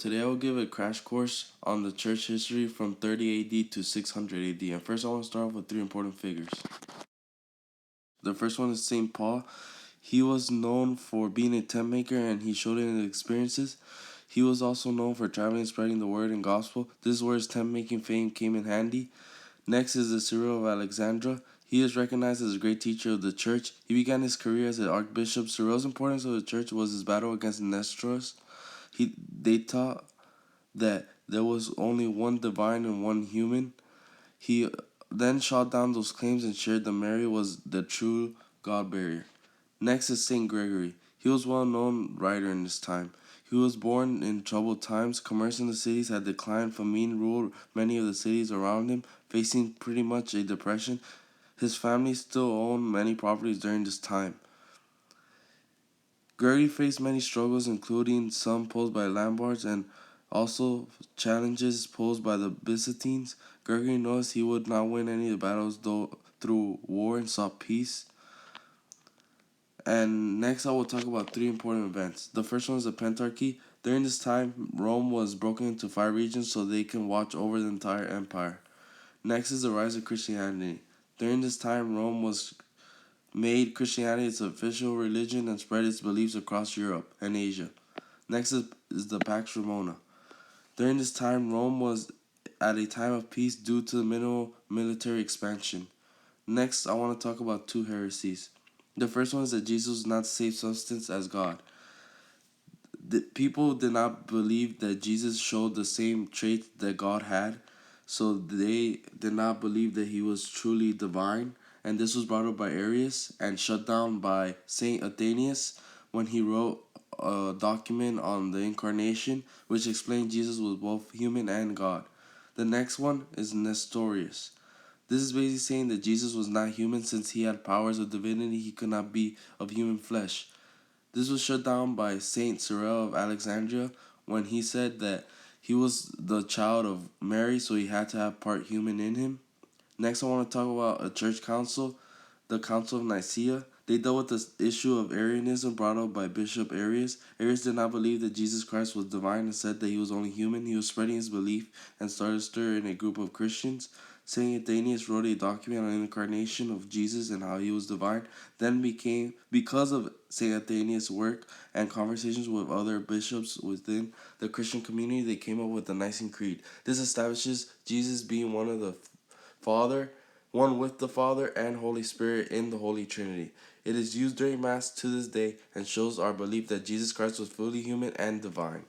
today I will give a crash course on the church history from 30 AD to 600 AD. And first I want to start off with three important figures. The first one is St. Paul. He was known for being a tent maker and he showed it in his experiences. He was also known for traveling and spreading the word and gospel. This is where his tent making fame came in handy. Next is the Cyril of Alexandria. He is recognized as a great teacher of the church. He began his career as an archbishop. Cyril's importance of the church was his battle against Nestorius. They taught that there was only one divine and one human. He then shot down those claims and shared that Mary was the true God bearer. Next is Saint Gregory. He was a well-known writer in his time. He was born in troubled times. Commerce in the cities had declined. Famine ruled many of the cities around him, facing pretty much a depression. His family still owned many properties during this time. Gregory faced many struggles, including some posed by Lombards and also challenges posed by the Byzantines. Gregory noticed he would not win any of the battles though through war and sought peace. And next I will talk about three important events. The first one is the Pentarchy. During this time, Rome was broken into 5 regions so they can watch over the entire empire. Next is the rise of Christianity. During this time, Rome was made Christianity its official religion and spread its beliefs across Europe and Asia. Next is the Pax Romana. During this time, Rome was at a time of peace due to the minimal military expansion. Next, I want to talk about 2 heresies. The first one is that Jesus was not the same substance as God. The people did not believe that Jesus showed the same traits that God had, so they did not believe that he was truly divine. And this was brought up by Arius and shut down by Saint Athanasius when he wrote a document on the incarnation, which explained Jesus was both human and God. The next one is Nestorius. This is basically saying that Jesus was not human since he had powers of divinity, he could not be of human flesh. This was shut down by Saint Cyril of Alexandria when he said that he was the child of Mary, so he had to have part human in him. Next, I want to talk about a church council, the Council of Nicaea. They dealt with the issue of Arianism brought up by Bishop Arius. Arius did not believe that Jesus Christ was divine and said that he was only human. He was spreading his belief and started a stir in a group of Christians. Saint Athanasius wrote a document on the incarnation of Jesus and how he was divine. Then because of Saint Athanasius' work and conversations with other bishops within the Christian community, they came up with the Nicene Creed. This establishes Jesus being one with the Father and Holy Spirit in the Holy Trinity. It is used during Mass to this day and shows our belief that Jesus Christ was fully human and divine.